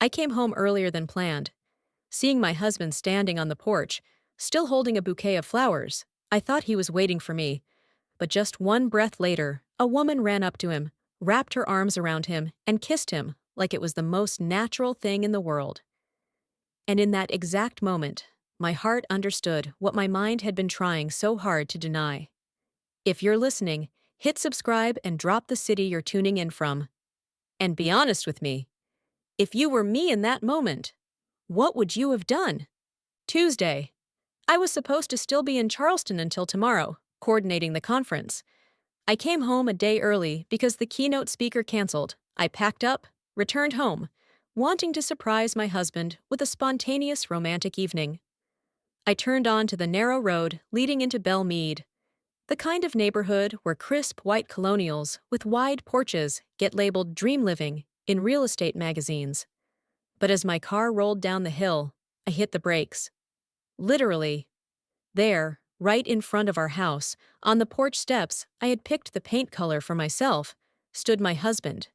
I came home earlier than planned. Seeing my husband standing on the porch, still holding a bouquet of flowers, I thought he was waiting for me. But just one breath later, a woman ran up to him, wrapped her arms around him, and kissed him like it was the most natural thing in the world. And in that exact moment, my heart understood what my mind had been trying so hard to deny. If you're listening, hit subscribe and drop the city you're tuning in from. And be honest with me. If you were me in that moment, what would you have done? Tuesday. I was supposed to still be in Charleston until tomorrow, coordinating the conference. I came home a day early because the keynote speaker canceled. I packed up, returned home, wanting to surprise my husband with a spontaneous romantic evening. I turned on to the narrow road leading into Belle Meade, the kind of neighborhood where crisp white colonials with wide porches get labeled dream living in real estate magazines. But as my car rolled down the hill, I hit the brakes. Literally. There, right in front of our house, on the porch steps I had picked the paint color for myself, stood my husband,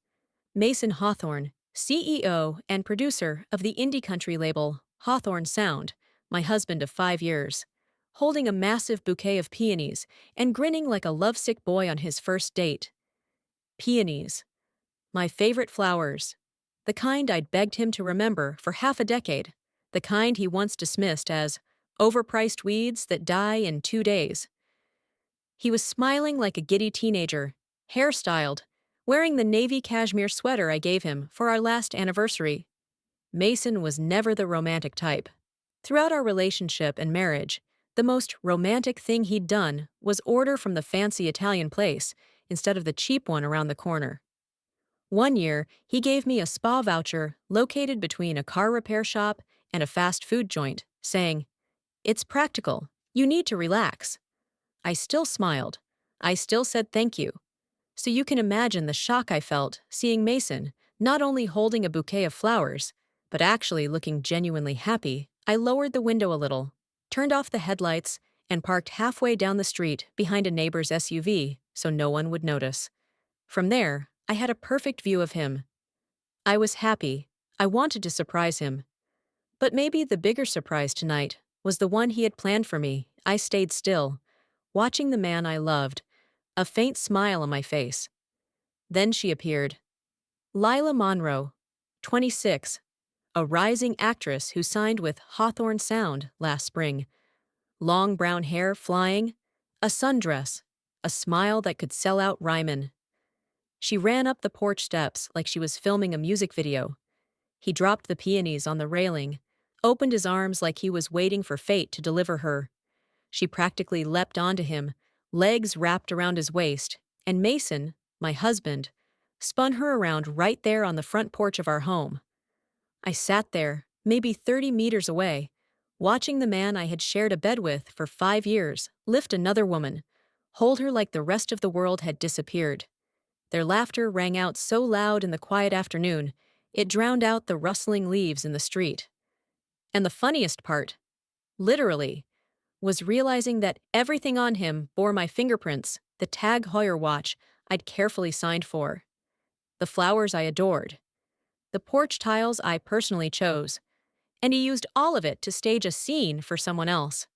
Mason Hawthorne, CEO and producer of the indie country label Hawthorne Sound, my husband of 5 years, holding a massive bouquet of peonies and grinning like a lovesick boy on his first date. Peonies. My favorite flowers. The kind I'd begged him to remember for half a decade. The kind he once dismissed as overpriced weeds that die in 2 days. He was smiling like a giddy teenager, hairstyled, wearing the navy cashmere sweater I gave him for our last anniversary. Mason was never the romantic type. Throughout our relationship and marriage, the most romantic thing he'd done was order from the fancy Italian place instead of the cheap one around the corner. One year, he gave me a spa voucher located between a car repair shop and a fast food joint, saying, "It's practical. You need to relax." I still smiled. I still said thank you. So you can imagine the shock I felt seeing Mason not only holding a bouquet of flowers, but actually looking genuinely happy. I lowered the window a little, turned off the headlights, and parked halfway down the street behind a neighbor's SUV so no one would notice. From there, I had a perfect view of him. I was happy. I wanted to surprise him. But maybe the bigger surprise tonight was the one he had planned for me. I stayed still, watching the man I loved, a faint smile on my face. Then she appeared. Lila Monroe, 26, a rising actress who signed with Hawthorne Sound last spring. Long brown hair flying, a sundress, a smile that could sell out Ryman. She ran up the porch steps like she was filming a music video. He dropped the peonies on the railing, opened his arms like he was waiting for fate to deliver her. She practically leapt onto him, legs wrapped around his waist, and Mason, my husband, spun her around right there on the front porch of our home. I sat there, maybe 30 meters away, watching the man I had shared a bed with for 5 years lift another woman, hold her like the rest of the world had disappeared. Their laughter rang out so loud in the quiet afternoon, it drowned out the rustling leaves in the street. And the funniest part, literally, was realizing that everything on him bore my fingerprints, the Tag Heuer watch I'd carefully signed for, the flowers I adored, the porch tiles I personally chose, and he used all of it to stage a scene for someone else.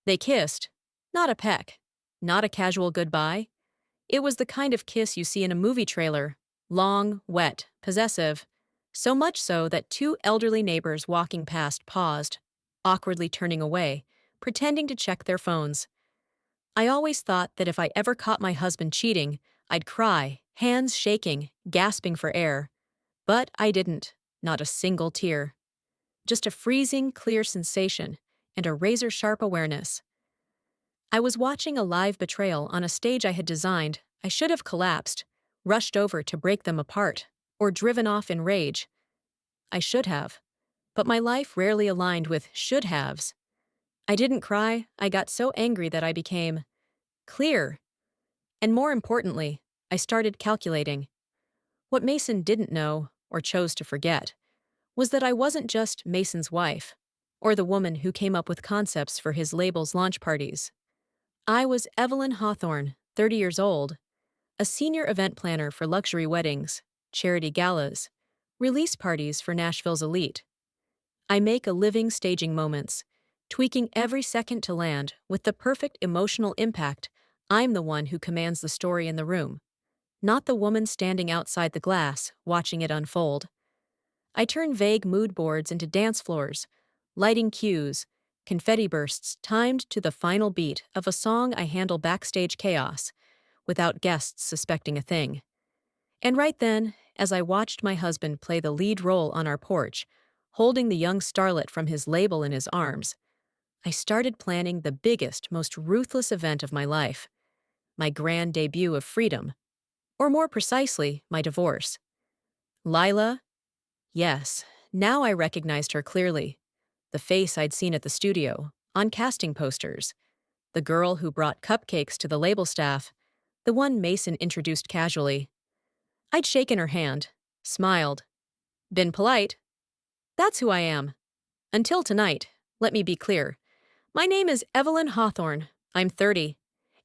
They kissed, not a peck, not a casual goodbye. It was the kind of kiss you see in a movie trailer, long, wet, possessive, so much so that two elderly neighbors walking past paused, awkwardly turning away, pretending to check their phones. I always thought that if I ever caught my husband cheating, I'd cry, hands shaking, gasping for air. But I didn't, not a single tear. Just a freezing, clear sensation and a razor-sharp awareness. I was watching a live betrayal on a stage I had designed. I should have collapsed, rushed over to break them apart, or driven off in rage. I should have. But my life rarely aligned with should-haves. I didn't cry. I got so angry that I became clear. And more importantly, I started calculating. What Mason didn't know, or chose to forget, was that I wasn't just Mason's wife, or the woman who came up with concepts for his label's launch parties. I was Evelyn Hawthorne, 30 years old, a senior event planner for luxury weddings, charity galas, Release parties for Nashville's elite. I make a living staging moments, tweaking every second to land with the perfect emotional impact. I'm the one who commands the story in the room, not the woman standing outside the glass watching it unfold. I turn vague mood boards into dance floors, lighting cues, confetti bursts timed to the final beat of a song. I handle backstage chaos without guests suspecting a thing. And right then, as I watched my husband play the lead role on our porch, holding the young starlet from his label in his arms, I started planning the biggest, most ruthless event of my life, my grand debut of freedom, or more precisely, my divorce. Lila? Yes, now I recognized her clearly. The face I'd seen at the studio, on casting posters. The girl who brought cupcakes to the label staff. The one Mason introduced casually. I'd shaken her hand, smiled. Been polite. That's who I am. Until tonight, let me be clear. My name is Evelyn Hawthorne. I'm 30.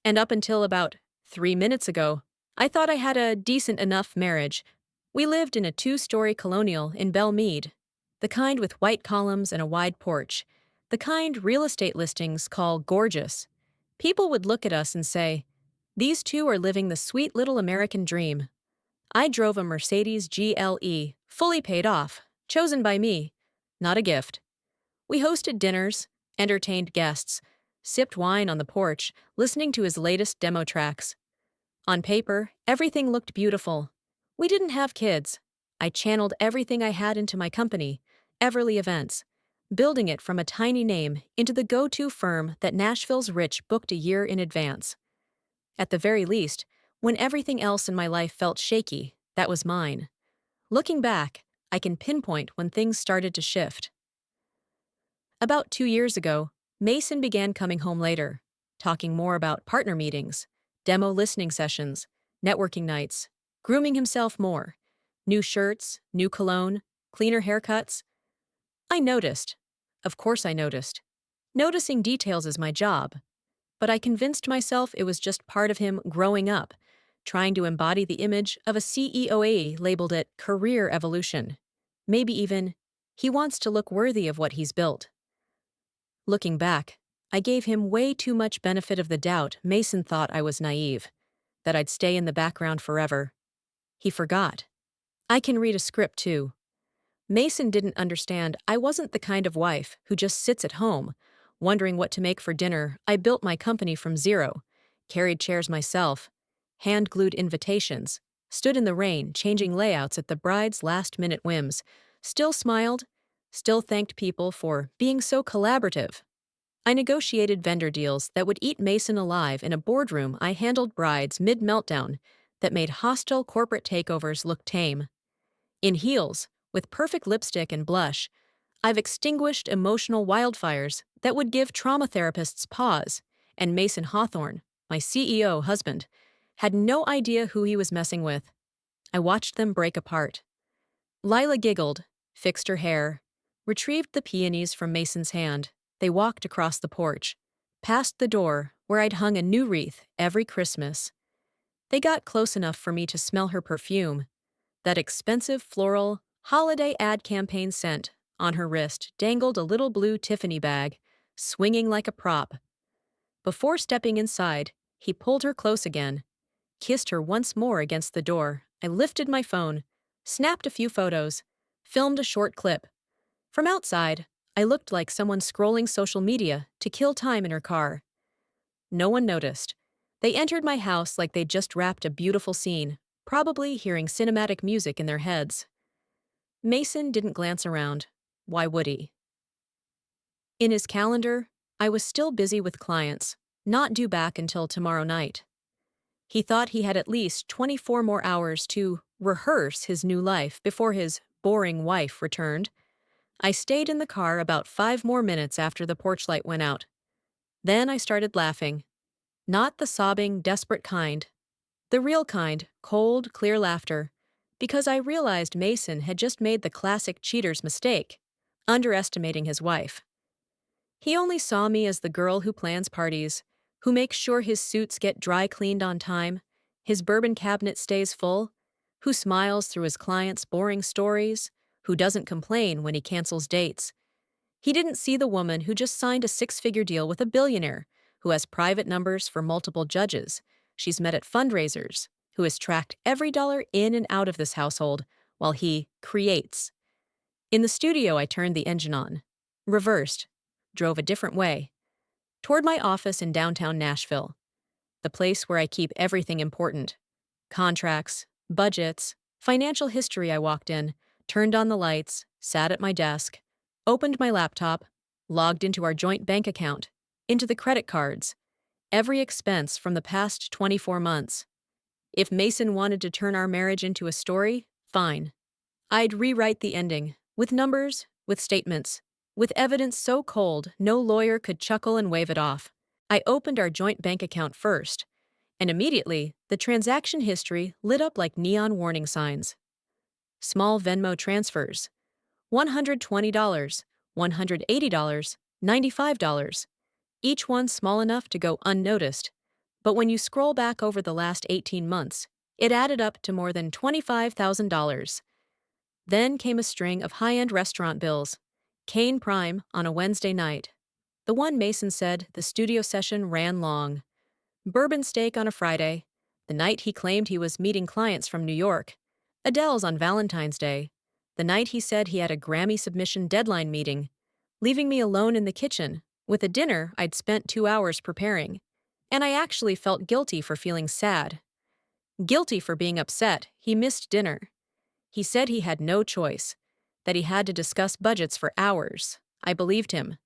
And up until about 3 minutes ago, I thought I had a decent enough marriage. We lived in a 2-story colonial in Belle Meade, the kind with white columns and a wide porch, the kind real estate listings call gorgeous. People would look at us and say, these two are living the sweet little American dream. I drove a Mercedes GLE, fully paid off, chosen by me, not a gift. We hosted dinners, entertained guests, sipped wine on the porch, listening to his latest demo tracks. On paper, everything looked beautiful. We didn't have kids. I channeled everything I had into my company, Everly Events, building it from a tiny name into the go-to firm that Nashville's rich booked a year in advance. At the very least, when everything else in my life felt shaky, that was mine. Looking back, I can pinpoint when things started to shift. About 2 years ago, Mason began coming home later, talking more about partner meetings, demo listening sessions, networking nights, grooming himself more, new shirts, new cologne, cleaner haircuts. I noticed. Of course I noticed. Noticing details is my job. But I convinced myself it was just part of him growing up, trying to embody the image of a CEOA, labeled it career evolution. Maybe even, he wants to look worthy of what he's built. Looking back, I gave him way too much benefit of the doubt. Mason thought I was naive, that I'd stay in the background forever. He forgot. I can read a script too. Mason didn't understand I wasn't the kind of wife who just sits at home, wondering what to make for dinner. I built my company from zero, carried chairs myself, hand-glued invitations, stood in the rain changing layouts at the bride's last-minute whims, still smiled, still thanked people for being so collaborative. I negotiated vendor deals that would eat Mason alive in a boardroom. I handled brides mid-meltdown that made hostile corporate takeovers look tame. In heels, with perfect lipstick and blush, I've extinguished emotional wildfires that would give trauma therapists pause, and Mason Hawthorne, my CEO husband, had no idea who he was messing with. I watched them break apart. Lila giggled, fixed her hair, retrieved the peonies from Mason's hand. They walked across the porch, past the door where I'd hung a new wreath every Christmas. They got close enough for me to smell her perfume, that expensive floral, holiday ad campaign scent. On her wrist dangled a little blue Tiffany bag, swinging like a prop. Before stepping inside, he pulled her close again, kissed her once more against the door. I lifted my phone, snapped a few photos, filmed a short clip. From outside, I looked like someone scrolling social media to kill time in her car. No one noticed. They entered my house like they'd just wrapped a beautiful scene, probably hearing cinematic music in their heads. Mason didn't glance around. Why would he? In his calendar, I was still busy with clients, not due back until tomorrow night. He thought he had at least 24 more hours to rehearse his new life before his boring wife returned. I stayed in the car about 5 more minutes after the porch light went out. Then I started laughing. Not the sobbing, desperate kind. The real kind, cold, clear laughter. Because I realized Mason had just made the classic cheater's mistake, underestimating his wife. He only saw me as the girl who plans parties, who makes sure his suits get dry cleaned on time, his bourbon cabinet stays full, who smiles through his clients' boring stories, who doesn't complain when he cancels dates. He didn't see the woman who just signed a six-figure deal with a billionaire, who has private numbers for multiple judges she's met at fundraisers, who has tracked every dollar in and out of this household while he creates. In the studio, I turned the engine on, reversed, drove a different way, toward my office in downtown Nashville, the place where I keep everything important: contracts, budgets, financial history. I walked in, turned on the lights, sat at my desk, opened my laptop, logged into our joint bank account, into the credit cards, every expense from the past 24 months. If Mason wanted to turn our marriage into a story, fine. I'd rewrite the ending, with numbers, with statements, with evidence so cold no lawyer could chuckle and wave it off. I opened our joint bank account first, and immediately, the transaction history lit up like neon warning signs. Small Venmo transfers: $120, $180, $95, each one small enough to go unnoticed. But when you scroll back over the last 18 months, it added up to more than $25,000. Then came a string of high-end restaurant bills. Cane Prime on a Wednesday night. The one Mason said the studio session ran long. Bourbon steak on a Friday, the night he claimed he was meeting clients from New York. Adele's on Valentine's Day, the night he said he had a Grammy submission deadline meeting, leaving me alone in the kitchen with a dinner I'd spent 2 hours preparing. And I actually felt guilty for feeling sad. Guilty for being upset he missed dinner. He said he had no choice, that he had to discuss budgets for hours. I believed him.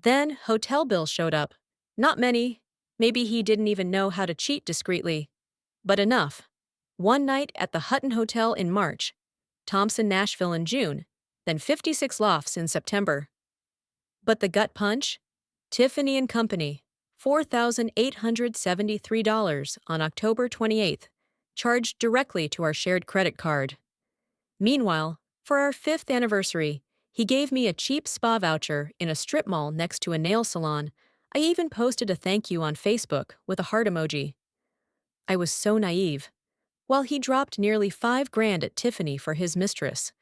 Then hotel bills showed up. Not many. Maybe he didn't even know how to cheat discreetly. But enough. One night at the Hutton Hotel in March, Thompson, Nashville in June, then 56 Lofts in September. But the gut punch? Tiffany and Company, $4,873 on October 28th, charged directly to our shared credit card. Meanwhile, for our 5th anniversary, he gave me a cheap spa voucher in a strip mall next to a nail salon. I even posted a thank you on Facebook with a heart emoji. I was so naive. While he dropped nearly $5,000 at Tiffany for his mistress.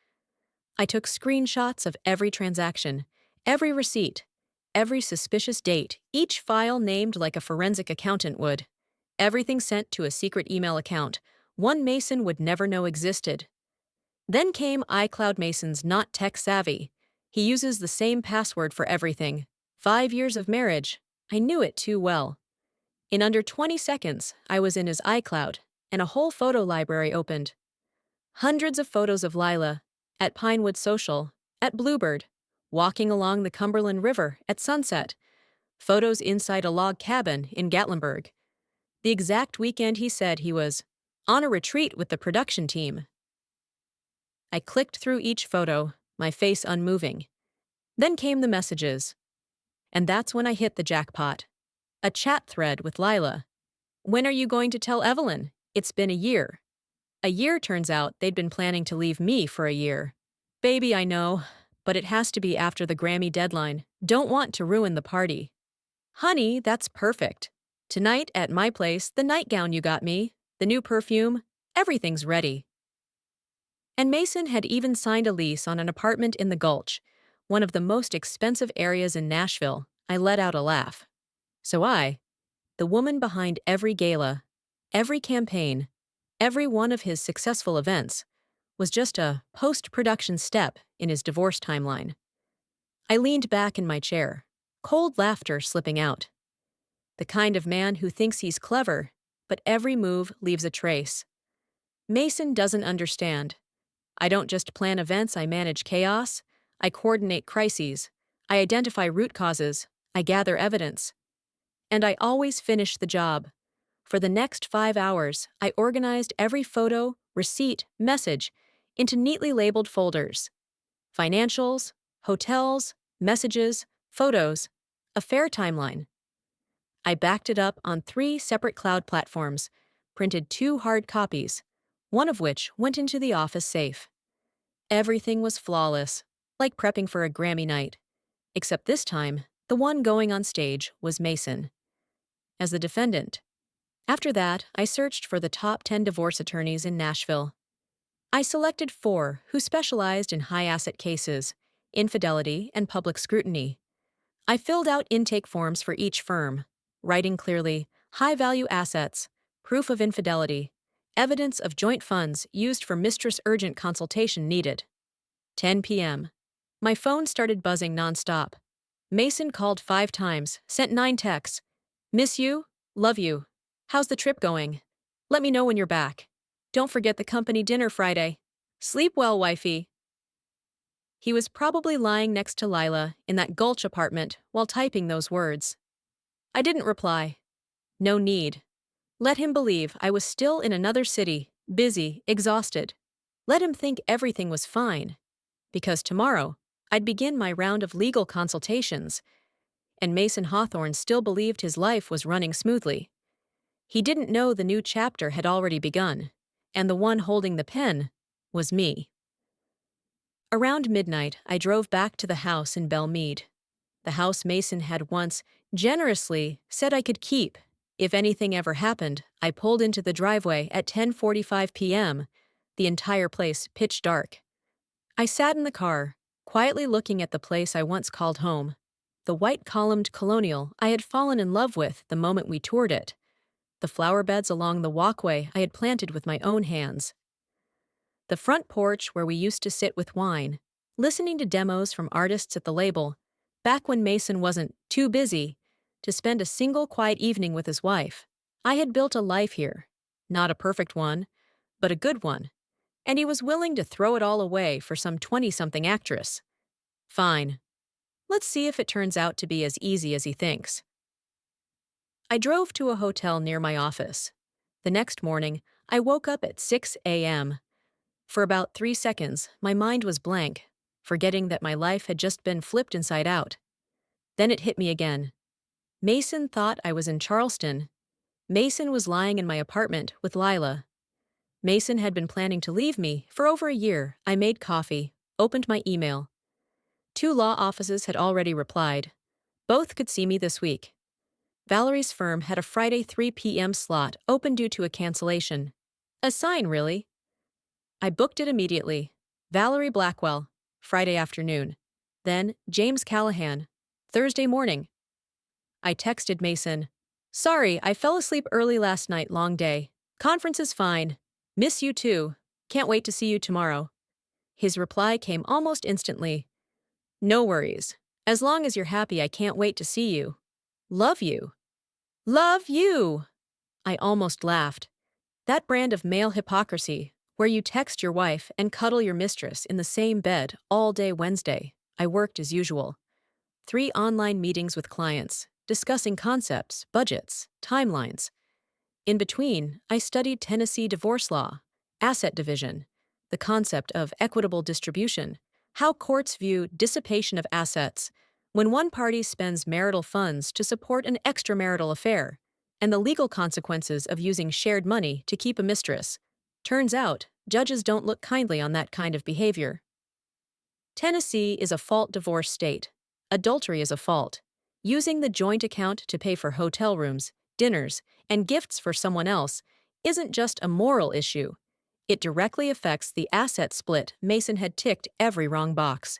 I took screenshots of every transaction, every receipt, every suspicious date, each file named like a forensic accountant would. Everything sent to a secret email account, one Mason would never know existed. Then came iCloud. Mason's not tech-savvy. He uses the same password for everything. 5 years of marriage. I knew it too well. In under 20 seconds, I was in his iCloud, and a whole photo library opened. Hundreds of photos of Lila, at Pinewood Social, at Bluebird, walking along the Cumberland River at sunset, photos inside a log cabin in Gatlinburg. The exact weekend he said he was on a retreat with the production team. I clicked through each photo, my face unmoving. Then came the messages. And that's when I hit the jackpot. A chat thread with Lila. When are you going to tell Evelyn? It's been a year. A year. Turns out they'd been planning to leave me for a year. Baby, I know, but it has to be after the Grammy deadline. Don't want to ruin the party. Honey, that's perfect. Tonight at my place, the nightgown you got me, the new perfume, everything's ready. And Mason had even signed a lease on an apartment in the Gulch, one of the most expensive areas in Nashville. I let out a laugh. So I, the woman behind every gala, every campaign, every one of his successful events, was just a post-production step in his divorce timeline. I leaned back in my chair, cold laughter slipping out. The kind of man who thinks he's clever, but every move leaves a trace. Mason doesn't understand. I don't just plan events, I manage chaos, I coordinate crises, I identify root causes, I gather evidence. And I always finish the job. For the next 5 hours, I organized every photo, receipt, message into neatly labeled folders. Financials, hotels, messages, photos, affair timeline. I backed it up on 3 separate cloud platforms, printed 2 hard copies, one of which went into the office safe. Everything was flawless, like prepping for a Grammy night. Except this time, the one going on stage was Mason, as the defendant. After that, I searched for the top 10 divorce attorneys in Nashville. I selected 4 who specialized in high asset cases, infidelity, and public scrutiny. I filled out intake forms for each firm, writing clearly high value assets, proof of infidelity, evidence of joint funds used for mistress urgent consultation needed. 10 p.m. My phone started buzzing nonstop. Mason called 5 times, sent 9 texts. Miss you, love you. How's the trip going? Let me know when you're back. Don't forget the company dinner Friday. Sleep well, wifey. He was probably lying next to Lila in that Gulch apartment while typing those words. I didn't reply. No need. Let him believe I was still in another city, busy, exhausted. Let him think everything was fine. Because tomorrow, I'd begin my round of legal consultations, and Mason Hawthorne still believed his life was running smoothly. He didn't know the new chapter had already begun, and the one holding the pen was me. Around midnight, I drove back to the house in Belmead. The house Mason had once generously said I could keep. If anything ever happened, I pulled into the driveway at 10:45 p.m., the entire place pitch dark. I sat in the car, quietly looking at the place I once called home, the white-columned colonial I had fallen in love with the moment we toured it, the flower beds along the walkway I had planted with my own hands, the front porch where we used to sit with wine, listening to demos from artists at the label, back when Mason wasn't too busy to spend a single quiet evening with his wife. I had built a life here, not a perfect one, but a good one, and he was willing to throw it all away for some 20-something actress. Fine. Let's see if it turns out to be as easy as he thinks. I drove to a hotel near my office. The next morning, I woke up at 6 a.m. For about 3 seconds, my mind was blank, forgetting that my life had just been flipped inside out. Then it hit me again. Mason thought I was in Charleston. Mason was lying in my apartment with Lila. Mason had been planning to leave me for over a year. I made coffee, opened my email. 2 law offices had already replied. Both could see me this week. Valerie's firm had a Friday 3 p.m. slot open due to a cancellation. A sign, really. I booked it immediately. Valerie Blackwell, Friday afternoon. Then James Callahan, Thursday morning. I texted Mason. Sorry, I fell asleep early last night, long day. Conference is fine. Miss you too. Can't wait to see you tomorrow. His reply came almost instantly. No worries. As long as you're happy, I can't wait to see you. Love you. Love you! I almost laughed. That brand of male hypocrisy, where you text your wife and cuddle your mistress in the same bed all day Wednesday. I worked as usual. 3 online meetings with clients, discussing concepts, budgets, timelines. In between, I studied Tennessee divorce law, asset division, the concept of equitable distribution, how courts view dissipation of assets when one party spends marital funds to support an extramarital affair, and the legal consequences of using shared money to keep a mistress. Turns out, judges don't look kindly on that kind of behavior. Tennessee is a fault divorce state. Adultery is a fault. Using the joint account to pay for hotel rooms, dinners, and gifts for someone else isn't just a moral issue. It directly affects the asset split. Mason had ticked every wrong box.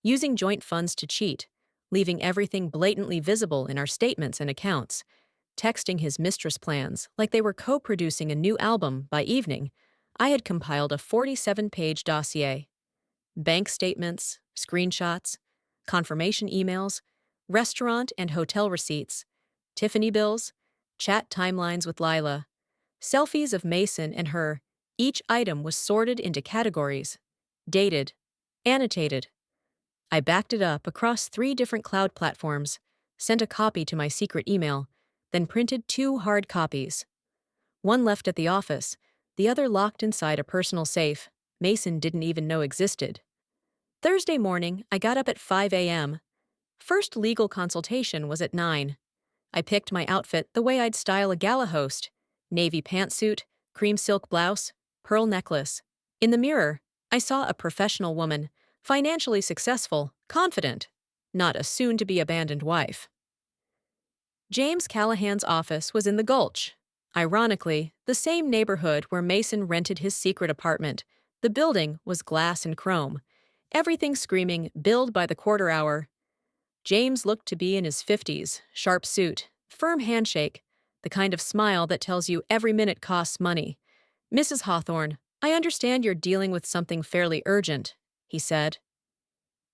Using joint funds to cheat, leaving everything blatantly visible in our statements and accounts, texting his mistress plans like they were co-producing a new album by evening. I had compiled a 47-page dossier. Bank statements, screenshots, confirmation emails, restaurant and hotel receipts, Tiffany bills, chat timelines with Lila, selfies of Mason and her. Each item was sorted into categories, dated, annotated. I backed it up across 3 different cloud platforms, sent a copy to my secret email, then printed 2 hard copies. One left at the office, the other locked inside a personal safe Mason didn't even know existed. Thursday morning, I got up at 5 a.m. First legal consultation was at 9. I picked my outfit the way I'd style a gala host: navy pantsuit, cream silk blouse, pearl necklace. In the mirror, I saw a professional woman, financially successful, confident, not a soon-to-be-abandoned wife. James Callahan's office was in the Gulch. Ironically, the same neighborhood where Mason rented his secret apartment, The building was glass and chrome, everything screaming, "Billed by the quarter hour." James looked to be in his 50s, sharp suit, firm handshake, the kind of smile that tells you every minute costs money. "Mrs. Hawthorne, I understand you're dealing with something fairly urgent," he said.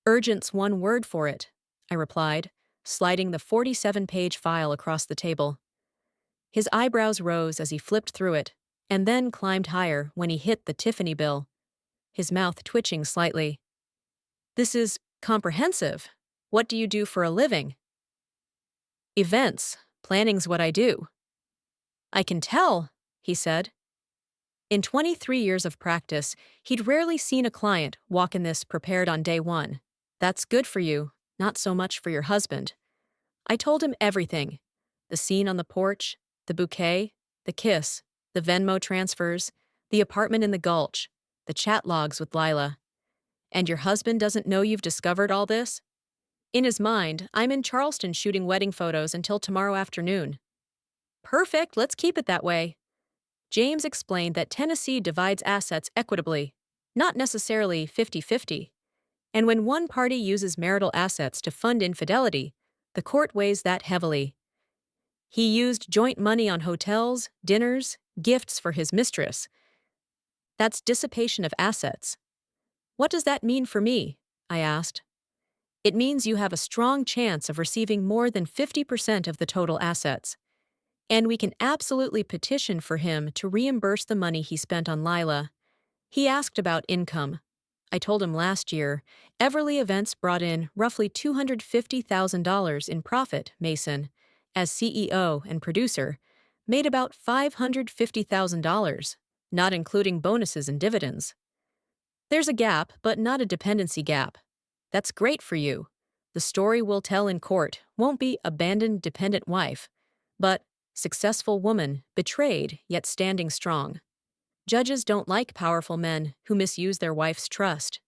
"Urgent's one word for it," I replied, sliding the 47-page file across the table. His eyebrows rose as he flipped through it, and then climbed higher when he hit the Tiffany bill, his mouth twitching slightly. "This is comprehensive. What do you do for a living?" "Events. Planning's what I do." "I can tell," he said. In 23 years of practice, he'd rarely seen a client walk in this prepared on day one. "That's good for you, not so much for your husband." I told him everything: the scene on the porch, the bouquet, the kiss, the Venmo transfers, the apartment in the Gulch, the chat logs with Lila. "And your husband doesn't know you've discovered all this?" In his mind, I'm in Charleston shooting wedding photos until tomorrow afternoon. "Perfect, let's keep it that way." James explained that Tennessee divides assets equitably, not necessarily 50-50. And when one party uses marital assets to fund infidelity, the court weighs that heavily. He used joint money on hotels, dinners, gifts for his mistress. That's dissipation of assets. "What does that mean for me?" I asked. "It means you have a strong chance of receiving more than 50% of the total assets. And we can absolutely petition for him to reimburse the money he spent on Lila." He asked about income. I told him last year, Everly Events brought in roughly $250,000 in profit. Mason, as CEO and producer, made about $550,000, not including bonuses and dividends. "There's a gap, but not a dependency gap. That's great for you. The story we'll tell in court won't be abandoned dependent wife, but successful woman, betrayed yet standing strong." Judges don't like powerful men who misuse their wife's trust.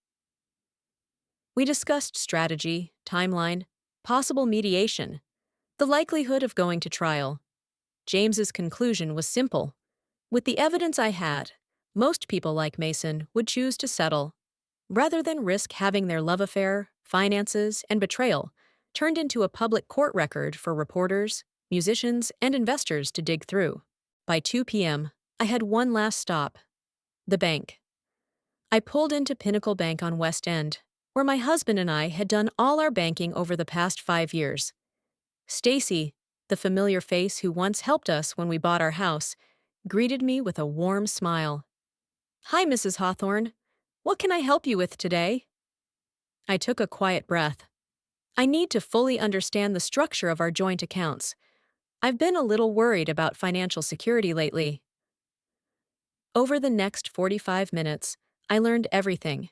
We discussed strategy, timeline, possible mediation, the likelihood of going to trial. James's conclusion was simple. With the evidence I had, most people like Mason would choose to settle, rather than risk having their love affair, finances, and betrayal turned into a public court record for reporters, musicians, and investors to dig through. By 2 p.m., I had one last stop: the bank. I pulled into Pinnacle Bank on West End, where my husband and I had done all our banking over the past 5 years. Stacy, the familiar face who once helped us when we bought our house, greeted me with a warm smile. "Hi, Mrs. Hawthorne. What can I help you with today?" I took a quiet breath. I need to fully understand the structure of our joint accounts. I've been a little worried about financial security lately. Over the next 45 minutes, I learned everything: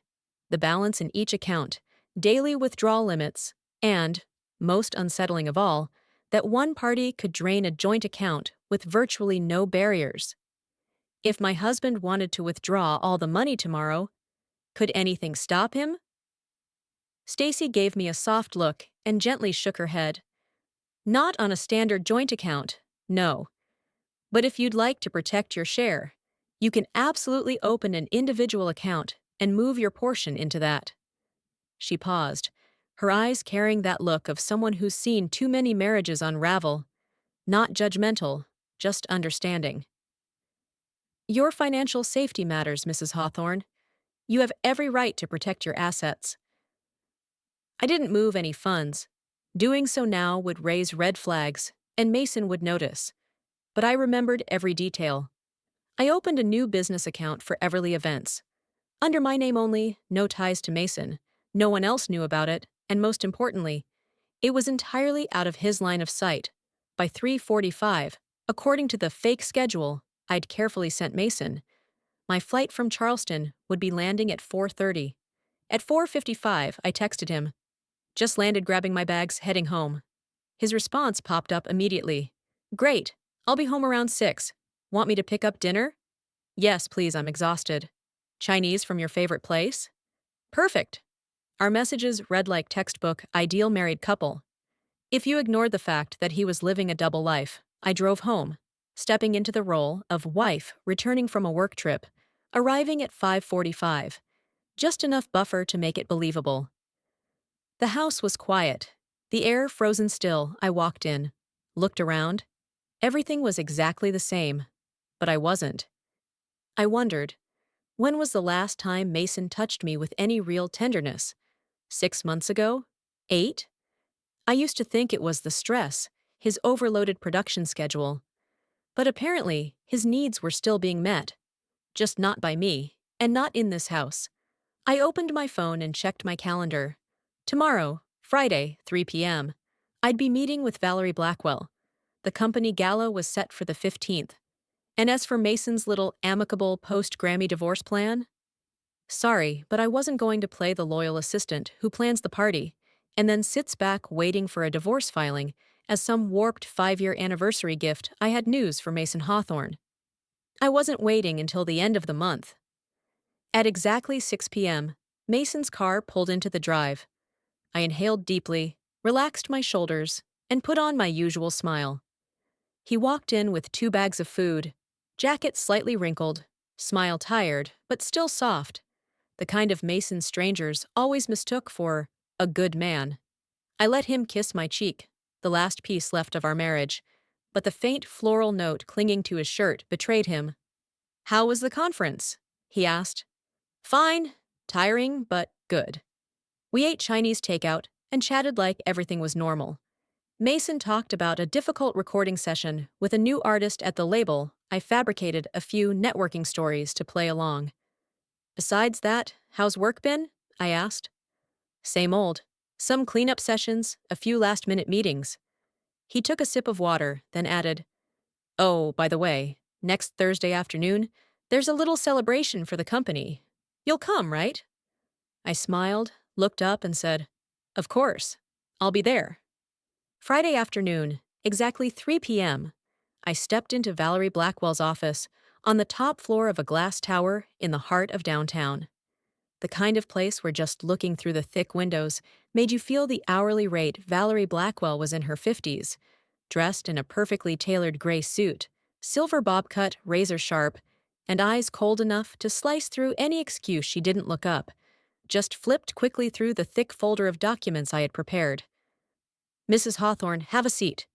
the balance in each account, daily withdrawal limits, and, most unsettling of all, that one party could drain a joint account with virtually no barriers. If my husband wanted to withdraw all the money tomorrow, could anything stop him? Stacy gave me a soft look and gently shook her head. "Not on a standard joint account, no. But if you'd like to protect your share, you can absolutely open an individual account and move your portion into that." She paused, her eyes carrying that look of someone who's seen too many marriages unravel. Not judgmental, just understanding. "Your financial safety matters, Mrs. Hawthorne. You have every right to protect your assets." I didn't move any funds. Doing so now would raise red flags, and Mason would notice. But I remembered every detail. I opened a new business account for Everly Events. Under my name only, no ties to Mason. No one else knew about it, and most importantly, it was entirely out of his line of sight. By 3:45, according to the fake schedule I'd carefully sent Mason, my flight from Charleston would be landing at 4:30. At 4:55, I texted him, "Just landed, grabbing my bags, heading home." His response popped up immediately. "Great, I'll be home around 6. Want me to pick up dinner?" "Yes, please, I'm exhausted." "Chinese from your favorite place?" "Perfect." Our messages read like textbook ideal married couple. If you ignored the fact that he was living a double life, I drove home, stepping into the role of wife returning from a work trip, arriving at 5:45, just enough buffer to make it believable. The house was quiet, the air frozen still. I walked in, looked around. Everything was exactly the same, but I wasn't. I wondered, when was the last time Mason touched me with any real tenderness? 6 months ago? 8? I used to think it was the stress, his overloaded production schedule. But apparently, his needs were still being met. Just not by me, and not in this house. I opened my phone and checked my calendar. Tomorrow, Friday, 3 p.m., I'd be meeting with Valerie Blackwell. The company gala was set for the 15th. And as for Mason's little amicable post-Grammy divorce plan, sorry, but I wasn't going to play the loyal assistant who plans the party and then sits back waiting for a divorce filing as some warped 5-year anniversary gift. I had news for Mason Hawthorne. I wasn't waiting until the end of the month. At exactly 6 p.m., Mason's car pulled into the drive. I inhaled deeply, relaxed my shoulders, and put on my usual smile. He walked in with 2 bags of food, jacket slightly wrinkled, smile tired, but still soft, the kind of Mason strangers always mistook for a good man. I let him kiss my cheek, the last piece left of our marriage, but the faint floral note clinging to his shirt betrayed him. "How was the conference?" he asked. "Fine, tiring, but good." We ate Chinese takeout and chatted like everything was normal. Mason talked about a difficult recording session with a new artist at the label. I fabricated a few networking stories to play along. "Besides that, how's work been?" I asked. "Same old. Some cleanup sessions, a few last-minute meetings." He took a sip of water, then added, "Oh, by the way, next Thursday afternoon, there's a little celebration for the company. You'll come, right?" I smiled, looked up, and said, "Of course. I'll be there." Friday afternoon, exactly 3 p.m., I stepped into Valerie Blackwell's office on the top floor of a glass tower in the heart of downtown. The kind of place where just looking through the thick windows made you feel the hourly rate. Valerie Blackwell was in her 50s, dressed in a perfectly tailored gray suit, silver bob cut, razor sharp, and eyes cold enough to slice through any excuse she didn't look up, just flipped quickly through the thick folder of documents I had prepared. "Mrs. Hawthorne, have a seat.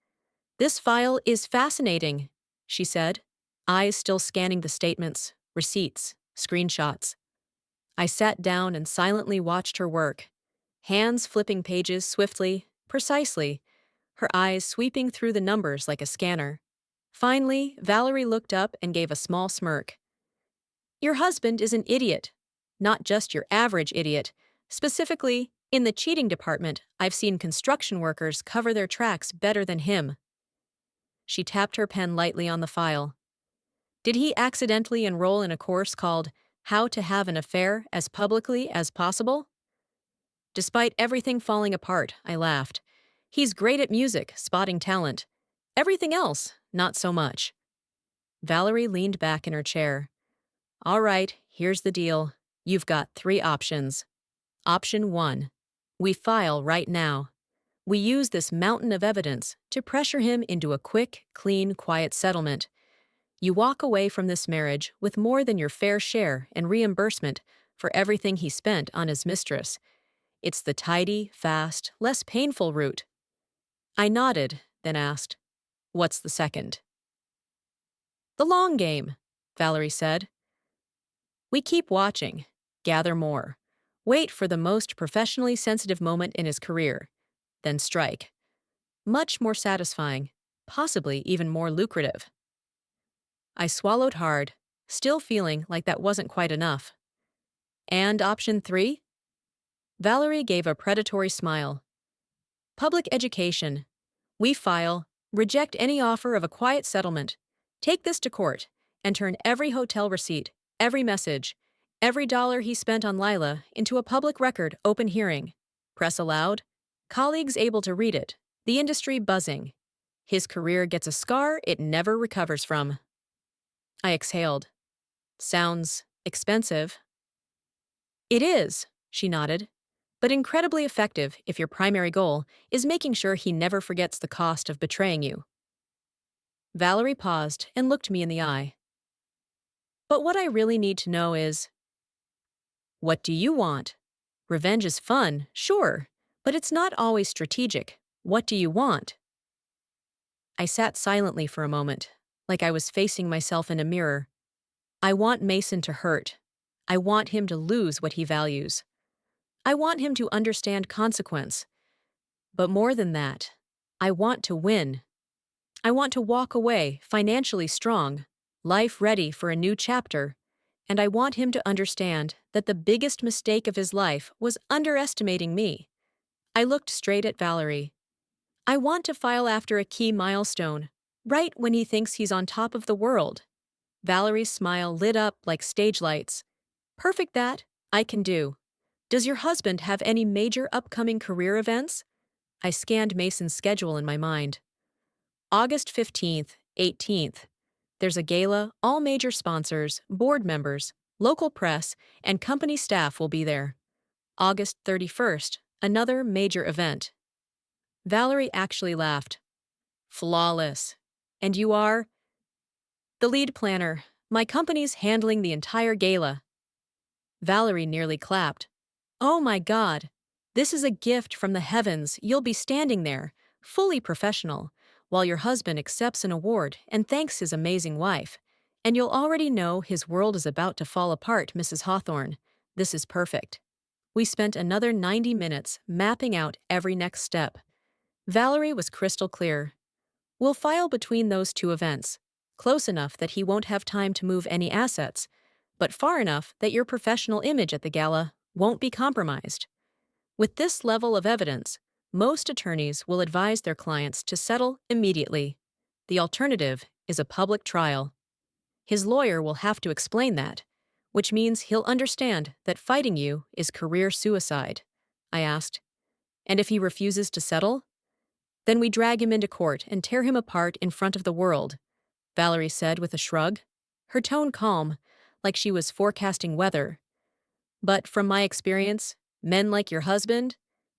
This file is fascinating," she said, eyes still scanning the statements, receipts, screenshots. I sat down and silently watched her work, hands flipping pages swiftly, precisely, her eyes sweeping through the numbers like a scanner. Finally, Valerie looked up and gave a small smirk. "Your husband is an idiot. Not just your average idiot. Specifically, in the cheating department, I've seen construction workers cover their tracks better than him." She tapped her pen lightly on the file. "Did he accidentally enroll in a course called How to Have an Affair as Publicly as Possible?" Despite everything falling apart, I laughed. "He's great at music, spotting talent. Everything else, not so much." Valerie leaned back in her chair. "All right, here's the deal. You've got 3 options. Option 1. We file right now. We use this mountain of evidence to pressure him into a quick, clean, quiet settlement. You walk away from this marriage with more than your fair share and reimbursement for everything he spent on his mistress. It's the tidy, fast, less painful route." I nodded, then asked, "What's the second?" "The long game," Valerie said. "We keep watching, gather more, wait for the most professionally sensitive moment in his career, then strike. Much more satisfying, possibly even more lucrative." I swallowed hard, still feeling like that wasn't quite enough. "And option 3? Valerie gave a predatory smile. "Public education. We file, reject any offer of a quiet settlement, take this to court, and turn every hotel receipt, every message, every dollar he spent on Lila into a public record. Open hearing. Press allowed. Colleagues able to read it. The industry buzzing. His career gets a scar it never recovers from." I exhaled. "Sounds expensive." "It is," she nodded, "but incredibly effective if your primary goal is making sure he never forgets the cost of betraying you." Valerie paused and looked me in the eye. But what I really need to know is, what do you want? Revenge is fun, sure, but it's not always strategic. What do you want? I sat silently for a moment, like I was facing myself in a mirror. I want Mason to hurt. I want him to lose what he values. I want him to understand consequence. But more than that, I want to win. I want to walk away financially strong, life ready for a new chapter, and I want him to understand that the biggest mistake of his life was underestimating me. I looked straight at Valerie. I want to file after a key milestone, right when he thinks he's on top of the world. Valerie's smile lit up like stage lights. Perfect that, I can do. Does your husband have any major upcoming career events? I scanned Mason's schedule in my mind. August 15th, 18th. There's a gala, all major sponsors, board members, local press, and company staff will be there. August 31st, another major event. Valerie actually laughed. Flawless. And you are? The lead planner. My company's handling the entire gala. Valerie nearly clapped. Oh my God. This is a gift from the heavens. You'll be standing there, fully professional, while your husband accepts an award and thanks his amazing wife. And you'll already know his world is about to fall apart, Mrs. Hawthorne. This is perfect. We spent another 90 minutes mapping out every next step. Valerie was crystal clear. We'll file between those two events, close enough that he won't have time to move any assets, but far enough that your professional image at the gala won't be compromised. With this level of evidence, most attorneys will advise their clients to settle immediately. The alternative is a public trial. His lawyer will have to explain that, which means he'll understand that fighting you is career suicide. I asked. And if he refuses to settle? Then we drag him into court and tear him apart in front of the world, Valerie said with a shrug, her tone calm, like she was forecasting weather. But from my experience, men like your husband,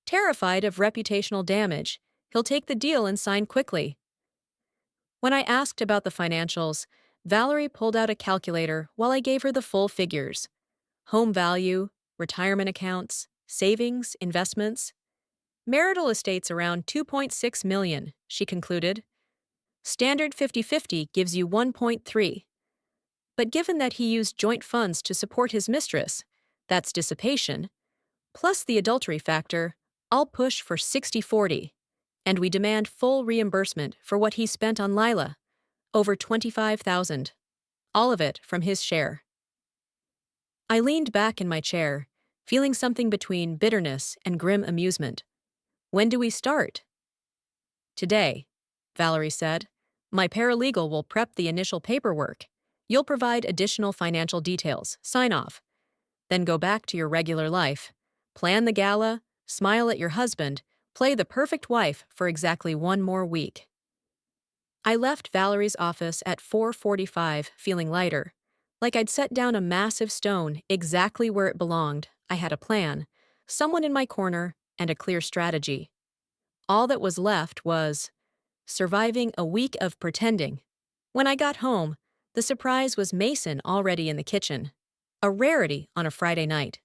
terrified of reputational damage, he'll take the deal and sign quickly. When I asked about the financials, Valerie pulled out a calculator while I gave her the full figures. Home value, retirement accounts, savings, investments. Marital estate's around $2.6 million, she concluded. Standard 50-50 gives you 1.3. But given that he used joint funds to support his mistress, that's dissipation, plus the adultery factor, I'll push for 60-40. And we demand full reimbursement for what he spent on Lila, over $25,000. All of it from his share. I leaned back in my chair, feeling something between bitterness and grim amusement. When do we start? Today, Valerie said. My paralegal will prep the initial paperwork. You'll provide additional financial details, sign off. Then go back to your regular life. Plan the gala, smile at your husband, play the perfect wife for exactly one more week. I left Valerie's office at 4:45 feeling lighter. Like I'd set down a massive stone exactly where it belonged. I had a plan, someone in my corner, and a clear strategy. All that was left was surviving a week of pretending. When I got home, the surprise was Mason already in the kitchen. A rarity on a Friday night.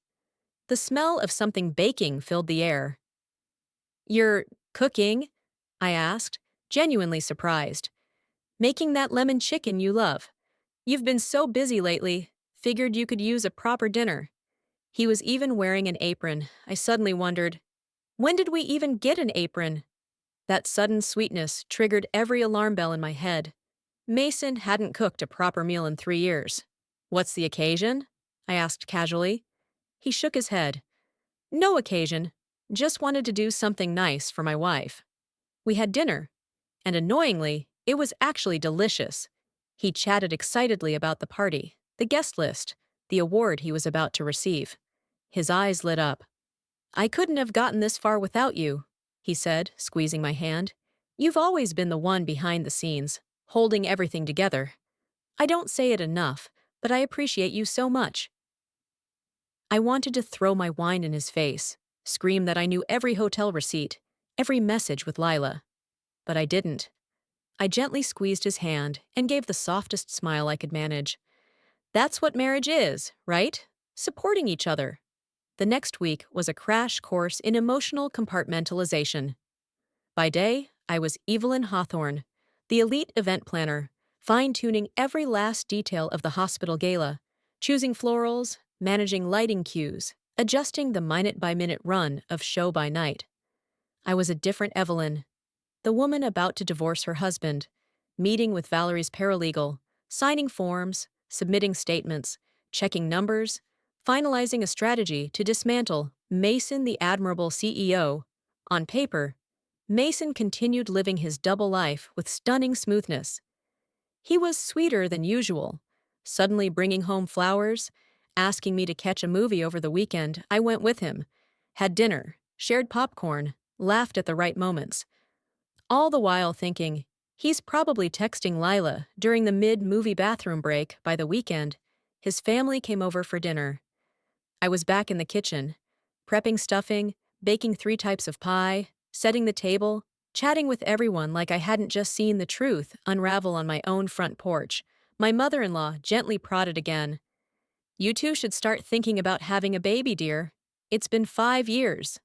The smell of something baking filled the air. You're cooking? I asked, genuinely surprised. Making that lemon chicken you love. You've been so busy lately, figured you could use a proper dinner. He was even wearing an apron. I suddenly wondered, when did we even get an apron? That sudden sweetness triggered every alarm bell in my head. Mason hadn't cooked a proper meal in 3 years. What's the occasion? I asked casually. He shook his head. No occasion. Just wanted to do something nice for my wife. We had dinner, and annoyingly, it was actually delicious. He chatted excitedly about the party, the guest list, the award he was about to receive. His eyes lit up. I couldn't have gotten this far without you, he said, squeezing my hand. You've always been the one behind the scenes, holding everything together. I don't say it enough, but I appreciate you so much. I wanted to throw my wine in his face, scream that I knew every hotel receipt, every message with Lila. But I didn't. I gently squeezed his hand and gave the softest smile I could manage. That's what marriage is, right? Supporting each other. The next week was a crash course in emotional compartmentalization. By day, I was Evelyn Hawthorne, the elite event planner, fine-tuning every last detail of the hospital gala, choosing florals, managing lighting cues, adjusting the minute-by-minute run of show by night. I was a different Evelyn, the woman about to divorce her husband, meeting with Valerie's paralegal, signing forms, submitting statements, checking numbers, finalizing a strategy to dismantle Mason the admirable CEO. On paper, Mason continued living his double life with stunning smoothness. He was sweeter than usual, suddenly bringing home flowers, asking me to catch a movie over the weekend. I went with him, had dinner, shared popcorn, laughed at the right moments, all the while thinking, he's probably texting Lila during the mid-movie bathroom break. By the weekend, his family came over for dinner. I was back in the kitchen, prepping stuffing, baking 3 types of pie, setting the table, chatting with everyone like I hadn't just seen the truth unravel on my own front porch. My mother-in-law gently prodded again. You two should start thinking about having a baby, dear. It's been 5 years.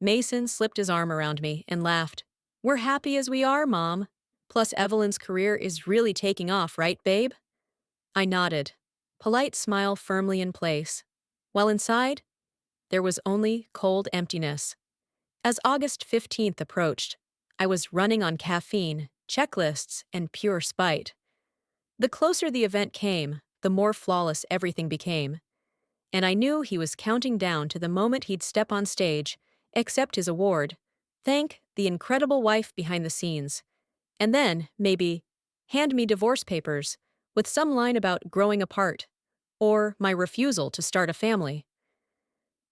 Mason slipped his arm around me and laughed. We're happy as we are, Mom. Plus, Evelyn's career is really taking off, right, babe? I nodded, polite smile firmly in place, while inside, there was only cold emptiness. As August 15th approached, I was running on caffeine, checklists, and pure spite. The closer the event came, the more flawless everything became. And I knew he was counting down to the moment he'd step on stage, accept his award, thank the incredible wife behind the scenes, and then, maybe, hand me divorce papers with some line about growing apart or my refusal to start a family.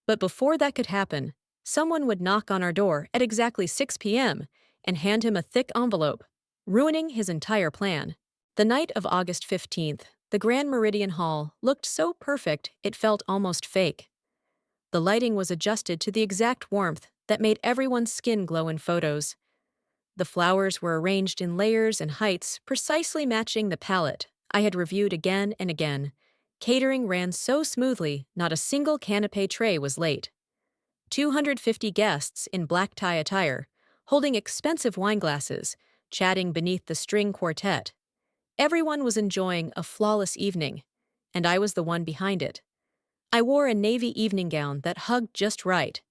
But before that could happen, someone would knock on our door at exactly 6 p.m. and hand him a thick envelope, ruining his entire plan. The night of August 15th, the Grand Meridian Hall looked so perfect it felt almost fake. The lighting was adjusted to the exact warmth that made everyone's skin glow in photos. The flowers were arranged in layers and heights precisely matching the palette I had reviewed again and again. Catering ran so smoothly, not a single canapé tray was late. 250 guests in black tie attire, holding expensive wine glasses, chatting beneath the string quartet. Everyone was enjoying a flawless evening, and I was the one behind it. I wore a navy evening gown that hugged just right,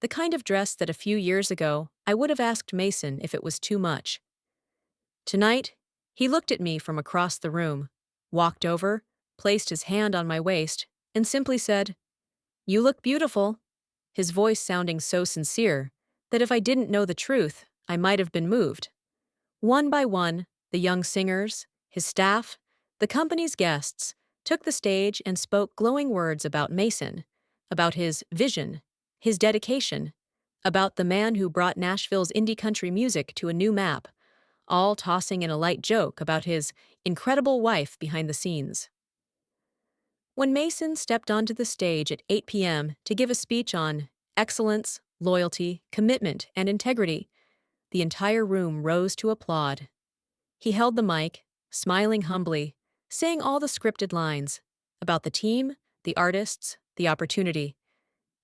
the kind of dress that a few years ago I would have asked Mason if it was too much. Tonight, he looked at me from across the room, walked over, placed his hand on my waist, and simply said, "You look beautiful," his voice sounding so sincere that if I didn't know the truth, I might have been moved. One by one, the young singers, his staff, the company's guests, took the stage and spoke glowing words about Mason, about his vision, his dedication, about the man who brought Nashville's indie country music to a new map, all tossing in a light joke about his incredible wife behind the scenes. When Mason stepped onto the stage at 8 p.m. to give a speech on excellence, loyalty, commitment, and integrity, the entire room rose to applaud. He held the mic, smiling humbly, saying all the scripted lines about the team, the artists, the opportunity.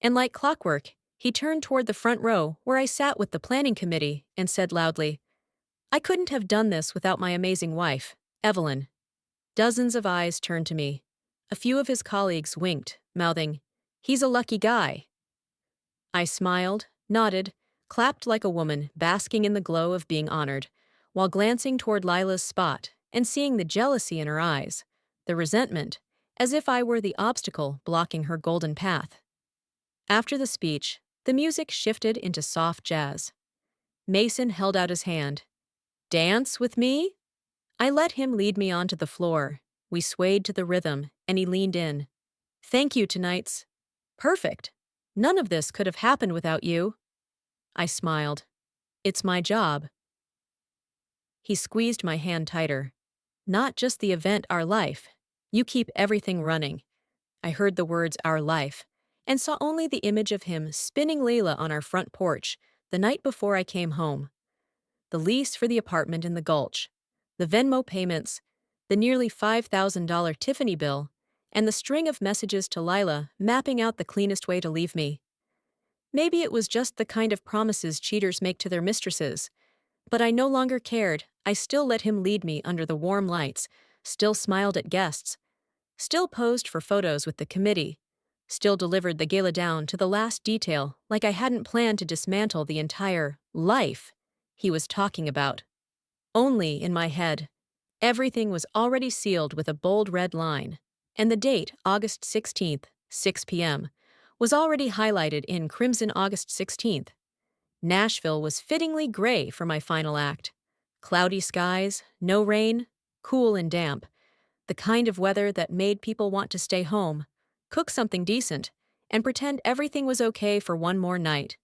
And like clockwork, he turned toward the front row where I sat with the planning committee and said loudly, "I couldn't have done this without my amazing wife, Evelyn." Dozens of eyes turned to me. A few of his colleagues winked, mouthing, "He's a lucky guy." I smiled, nodded, clapped like a woman basking in the glow of being honored, while glancing toward Lila's spot and seeing the jealousy in her eyes, the resentment, as if I were the obstacle blocking her golden path. After the speech, the music shifted into soft jazz. Mason held out his hand. "Dance with me?" I let him lead me onto the floor. We swayed to the rhythm, and he leaned in. "Thank you, tonight's." "Perfect. None of this could have happened without you." I smiled. "It's my job." He squeezed my hand tighter. "Not just the event, our life. You keep everything running." I heard the words "our life," and saw only the image of him spinning Layla on our front porch the night before I came home. The lease for the apartment in the Gulch, the Venmo payments, the nearly $5,000 Tiffany bill, and the string of messages to Lila mapping out the cleanest way to leave me. Maybe it was just the kind of promises cheaters make to their mistresses, but I no longer cared. I still let him lead me under the warm lights, still smiled at guests, still posed for photos with the committee, still delivered the gala down to the last detail like I hadn't planned to dismantle the entire life he was talking about. Only in my head. Everything was already sealed with a bold red line, and the date, August 16th, 6 p.m., was already highlighted in crimson August 16th. Nashville was fittingly gray for my final act. Cloudy skies, no rain, cool and damp. The kind of weather that made people want to stay home, cook something decent, and pretend everything was okay for one more night.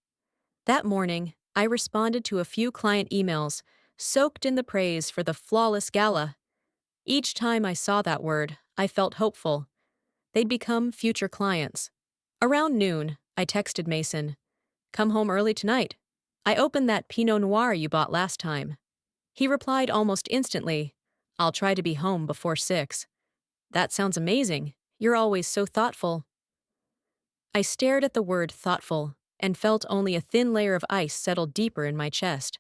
That morning, I responded to a few client emails, soaked in the praise for the flawless gala. Each time I saw that word, I felt hopeful. They'd become future clients. Around noon, I texted Mason, "Come home early tonight. I opened that Pinot Noir you bought last time." He replied almost instantly, "I'll try to be home before 6. "That sounds amazing. You're always so thoughtful." I stared at the word thoughtful and felt only a thin layer of ice settle deeper in my chest.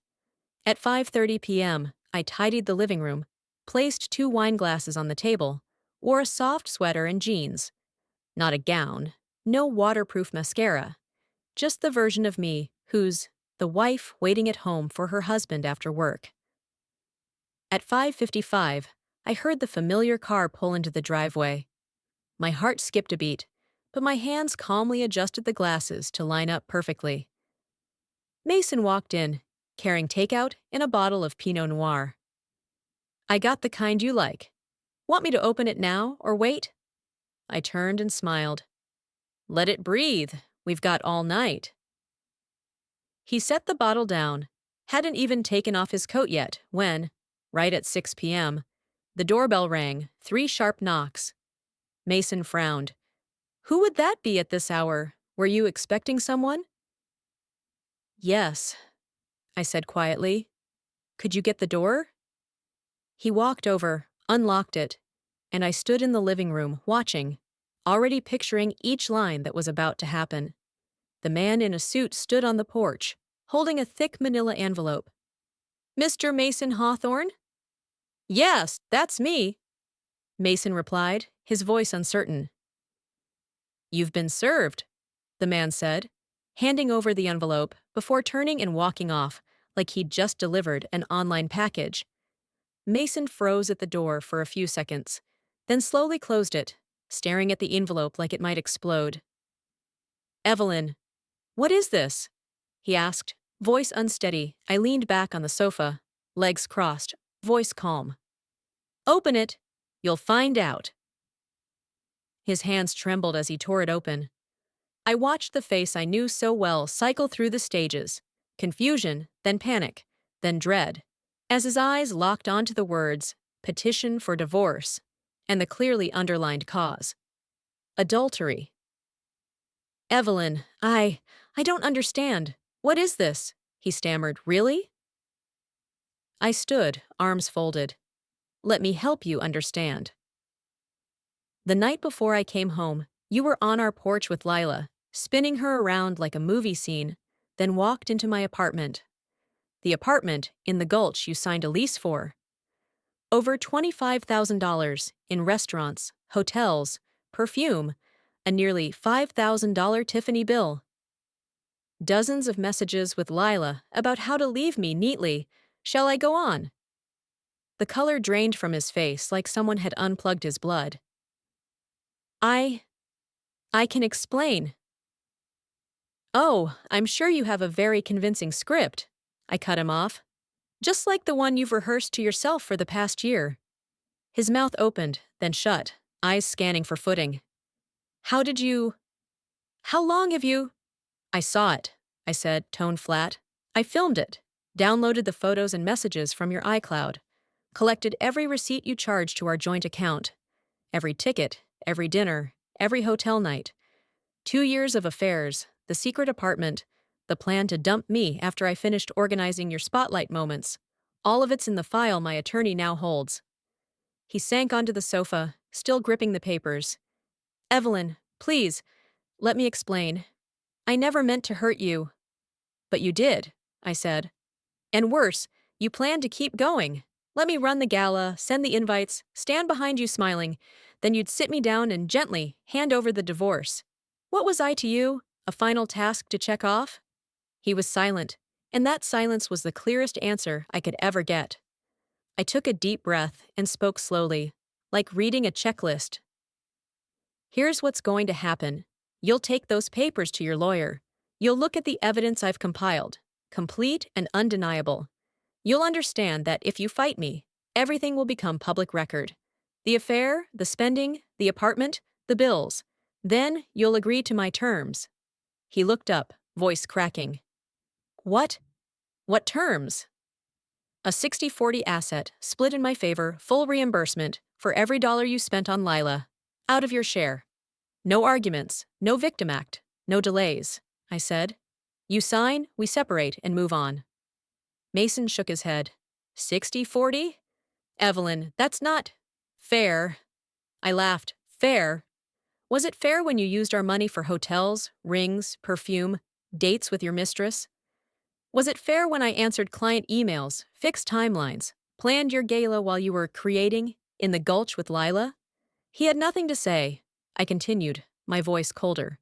At 5:30 p.m., I tidied the living room, placed 2 wine glasses on the table, wore a soft sweater and jeans. Not a gown, no waterproof mascara, just the version of me who's the wife waiting at home for her husband after work. At 5:55, I heard the familiar car pull into the driveway. My heart skipped a beat, but my hands calmly adjusted the glasses to line up perfectly. Mason walked in, carrying takeout and a bottle of Pinot Noir. "I got the kind you like. Want me to open it now or wait?" I turned and smiled. "Let it breathe. We've got all night." He set the bottle down, hadn't even taken off his coat yet when, right at 6 p.m., the doorbell rang, 3 sharp knocks. Mason frowned. "Who would that be at this hour? Were you expecting someone?" "Yes," I said quietly. "Could you get the door?" He walked over, unlocked it, and I stood in the living room, watching, already picturing each line that was about to happen. The man in a suit stood on the porch, holding a thick manila envelope. "Mr. Mason Hawthorne?" "Yes, that's me," Mason replied, his voice uncertain. "You've been served," the man said, handing over the envelope before turning and walking off like he'd just delivered an online package. Mason froze at the door for a few seconds, then slowly closed it, staring at the envelope like it might explode. "Evelyn, what is this?" he asked, voice unsteady. I leaned back on the sofa, legs crossed, voice calm. "Open it. You'll find out." His hands trembled as he tore it open. I watched the face I knew so well cycle through the stages, confusion, then panic, then dread, as his eyes locked onto the words, "petition for divorce," and the clearly underlined cause. Adultery. "Evelyn, I don't understand. What is this?" he stammered. "Really?" I stood, arms folded. "Let me help you understand. The night before I came home, you were on our porch with Lila, spinning her around like a movie scene, then walked into my apartment. The apartment in the Gulch you signed a lease for. Over $25,000 in restaurants, hotels, perfume, a nearly $5,000 Tiffany bill. Dozens of messages with Lila about how to leave me neatly. Shall I go on? The color drained from his face like someone had unplugged his blood. I can explain." "Oh, I'm sure you have a very convincing script," I cut him off. "Just like the one you've rehearsed to yourself for the past year." His mouth opened, then shut, eyes scanning for footing. How long have you?" "I saw it," I said, tone flat. "I filmed it, downloaded the photos and messages from your iCloud, collected every receipt you charged to our joint account, every ticket, every dinner, every hotel night. 2 years of affairs, the secret apartment, the plan to dump me after I finished organizing your spotlight moments. All of it's in the file my attorney now holds." He sank onto the sofa, still gripping the papers. Evelyn, please, let me explain. I never meant to hurt you. But you did, I said. And worse, you planned to keep going. Let me run the gala, send the invites, stand behind you smiling. Then you'd sit me down and gently hand over the divorce. What was I to you? A final task to check off? He was silent, and that silence was the clearest answer I could ever get. I took a deep breath and spoke slowly, like reading a checklist. Here's what's going to happen. You'll take those papers to your lawyer. You'll look at the evidence I've compiled, complete and undeniable. You'll understand that if you fight me, everything will become public record. The affair, the spending, the apartment, the bills. Then you'll agree to my terms. He looked up, voice cracking. What? What terms? A 60-40 asset, split in my favor, full reimbursement, for every dollar you spent on Lila. Out of your share. No arguments, no victim act, no delays, I said. You sign, we separate, and move on. Mason shook his head. 60-40? Evelyn, that's not fair. I laughed. Fair? Was it fair when you used our money for hotels, rings, perfume, dates with your mistress? Was it fair when I answered client emails, fixed timelines, planned your gala while you were creating in the gulch with Lila? He had nothing to say. I continued, my voice colder.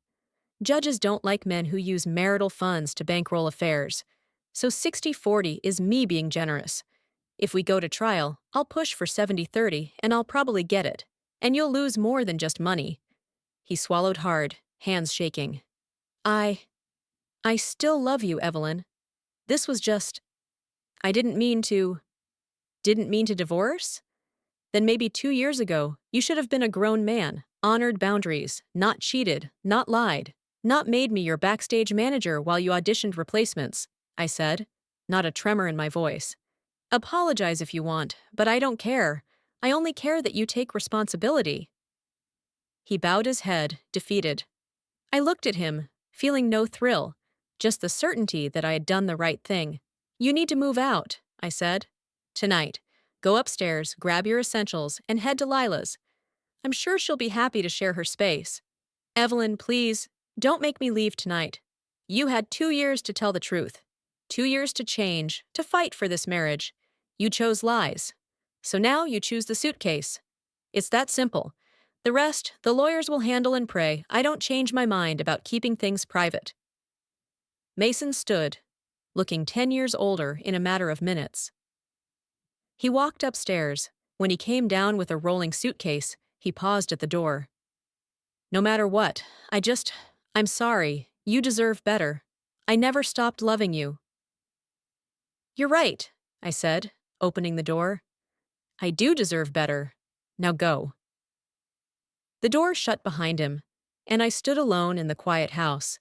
Judges don't like men who use marital funds to bankroll affairs. So 60-40 is me being generous. If we go to trial, I'll push for 70-30 and I'll probably get it. And you'll lose more than just money. He swallowed hard, hands shaking. I still love you, Evelyn. This was just… I didn't mean to divorce? Then maybe 2 years ago, you should have been a grown man, honored boundaries, not cheated, not lied, not made me your backstage manager while you auditioned replacements, I said, not a tremor in my voice. Apologize if you want, but I don't care. I only care that you take responsibility. He bowed his head, defeated. I looked at him, feeling no thrill, just the certainty that I had done the right thing. You need to move out, I said. Tonight. Go upstairs, grab your essentials, and head to Lila's. I'm sure she'll be happy to share her space. Evelyn, please, don't make me leave tonight. You had 2 years to tell the truth. 2 years to change, to fight for this marriage. You chose lies. So now you choose the suitcase. It's that simple. The rest, the lawyers will handle and pray I don't change my mind about keeping things private. Mason stood, looking 10 years older in a matter of minutes. He walked upstairs. When he came down with a rolling suitcase, he paused at the door. No matter what, I'm sorry. You deserve better. I never stopped loving you. You're right, I said, opening the door. I do deserve better. Now go. The door shut behind him, and I stood alone in the quiet house.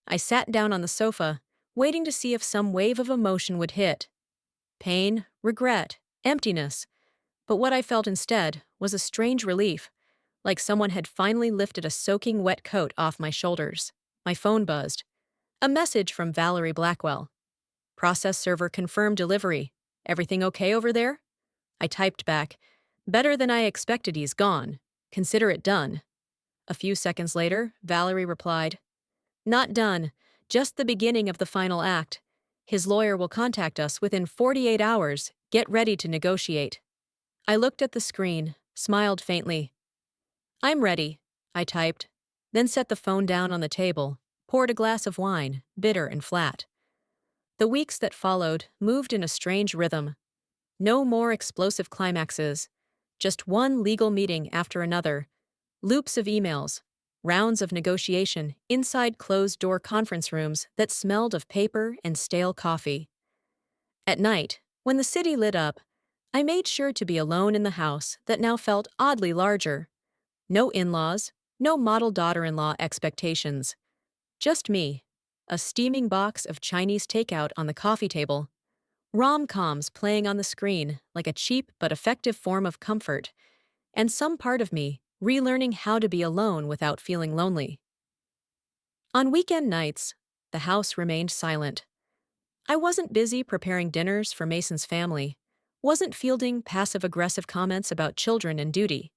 I sat down on the sofa, waiting to see if some wave of emotion would hit. Pain, regret, emptiness. But what I felt instead was a strange relief, like someone had finally lifted a soaking wet coat off my shoulders. My phone buzzed. A message from Valerie Blackwell. Process server confirmed delivery. Everything okay over there? I typed back. Better than I expected, he's gone. Consider it done. A few seconds later, Valerie replied, Not done, just the beginning of the final act. His lawyer will contact us within 48 hours. Get ready to negotiate. I looked at the screen, smiled faintly. I'm ready, I typed, then set the phone down on the table, poured a glass of wine, bitter and flat. The weeks that followed moved in a strange rhythm. No more explosive climaxes, just one legal meeting after another, loops of emails, rounds of negotiation inside closed-door conference rooms that smelled of paper and stale coffee. At night, when the city lit up, I made sure to be alone in the house that now felt oddly larger. No in-laws, no model daughter-in-law expectations. Just me, a steaming box of Chinese takeout on the coffee table, rom-coms playing on the screen like a cheap but effective form of comfort, and some part of me relearning how to be alone without feeling lonely. On weekend nights, the house remained silent. I wasn't busy preparing dinners for Mason's family, wasn't fielding passive-aggressive comments about children and duty.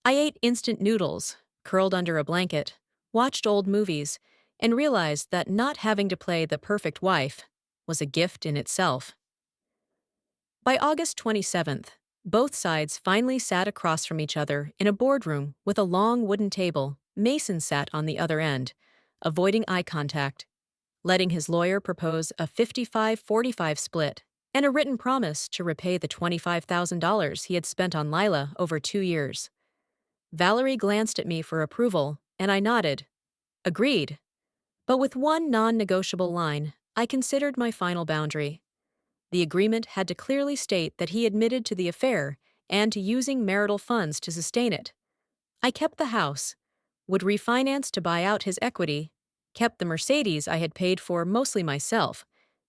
I ate instant noodles, curled under a blanket, watched old movies, and realized that not having to play the perfect wife was a gift in itself. By August 27th, both sides finally sat across from each other in a boardroom with a long wooden table. Mason sat on the other end, avoiding eye contact, letting his lawyer propose a 55-45 split and a written promise to repay the $25,000 he had spent on Lila over 2 years. Valerie glanced at me for approval, and I nodded. Agreed. But with one non-negotiable line, I considered my final boundary. The agreement had to clearly state that he admitted to the affair and to using marital funds to sustain it. I kept the house, would refinance to buy out his equity, kept the Mercedes I had paid for mostly myself,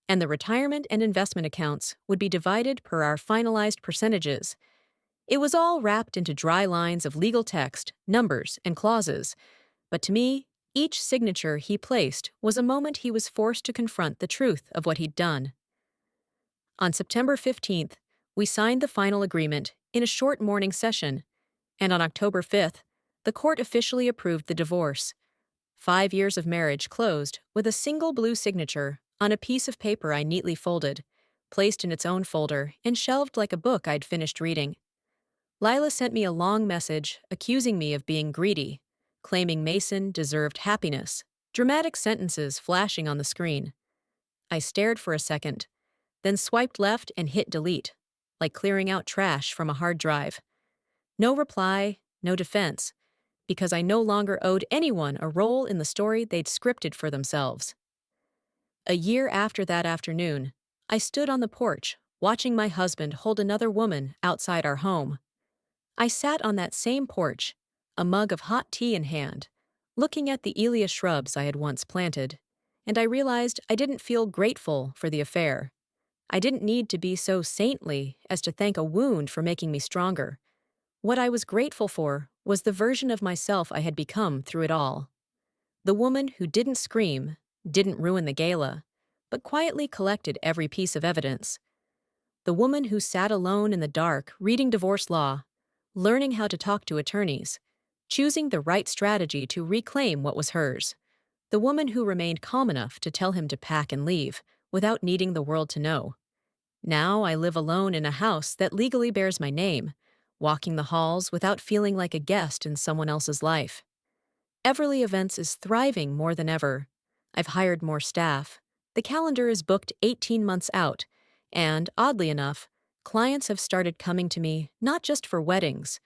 and the retirement and investment accounts would be divided per our finalized percentages. It was all wrapped into dry lines of legal text, numbers, and clauses, but to me, each signature he placed was a moment he was forced to confront the truth of what he'd done. On September 15th, we signed the final agreement in a short morning session, and on October 5th, the court officially approved the divorce. 5 years of marriage closed with a single blue signature on a piece of paper I neatly folded, placed in its own folder, and shelved like a book I'd finished reading. Lila sent me a long message accusing me of being greedy, claiming Mason deserved happiness, dramatic sentences flashing on the screen. I stared for a second, then swiped left and hit delete, like clearing out trash from a hard drive. No reply, no defense, because I no longer owed anyone a role in the story they'd scripted for themselves. A year after that afternoon, I stood on the porch, watching my husband hold another woman outside our home. I sat on that same porch, a mug of hot tea in hand, looking at the Elia shrubs I had once planted, and I realized I didn't feel grateful for the affair. I didn't need to be so saintly as to thank a wound for making me stronger. What I was grateful for was the version of myself I had become through it all. The woman who didn't scream, didn't ruin the gala, but quietly collected every piece of evidence. The woman who sat alone in the dark reading divorce law, learning how to talk to attorneys, choosing the right strategy to reclaim what was hers. The woman who remained calm enough to tell him to pack and leave without needing the world to know. Now I live alone in a house that legally bears my name, walking the halls without feeling like a guest in someone else's life. Everly Events is thriving more than ever. I've hired more staff. The calendar is booked 18 months out, and, oddly enough, clients have started coming to me not just for weddings,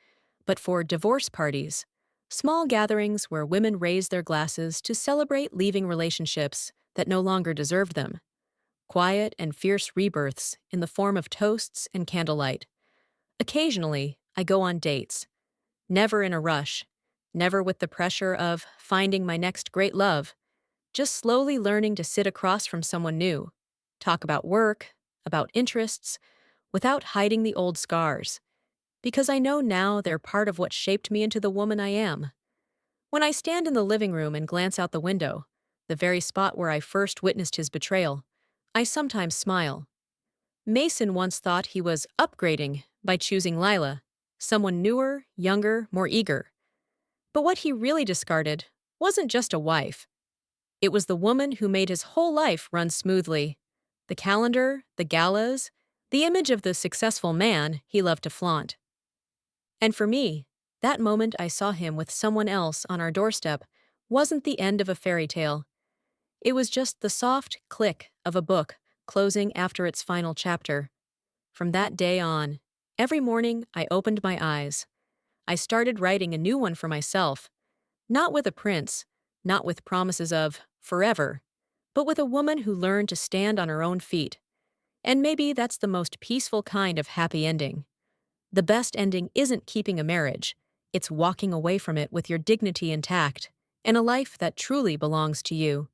but for divorce parties, small gatherings where women raise their glasses to celebrate leaving relationships that no longer deserved them. Quiet and fierce rebirths in the form of toasts and candlelight. Occasionally, I go on dates. Never in a rush, never with the pressure of finding my next great love, just slowly learning to sit across from someone new, talk about work, about interests, without hiding the old scars, because I know now they're part of what shaped me into the woman I am. When I stand in the living room and glance out the window, the very spot where I first witnessed his betrayal, I sometimes smile. Mason once thought he was upgrading by choosing Lila, someone newer, younger, more eager. But what he really discarded wasn't just a wife. It was the woman who made his whole life run smoothly. The calendar, the galas, the image of the successful man he loved to flaunt. And for me, that moment I saw him with someone else on our doorstep wasn't the end of a fairy tale. It was just the soft click of a book closing after its final chapter. From that day on, every morning I opened my eyes. I started writing a new one for myself, not with a prince, not with promises of forever, but with a woman who learned to stand on her own feet. And maybe that's the most peaceful kind of happy ending. The best ending isn't keeping a marriage, it's walking away from it with your dignity intact and a life that truly belongs to you.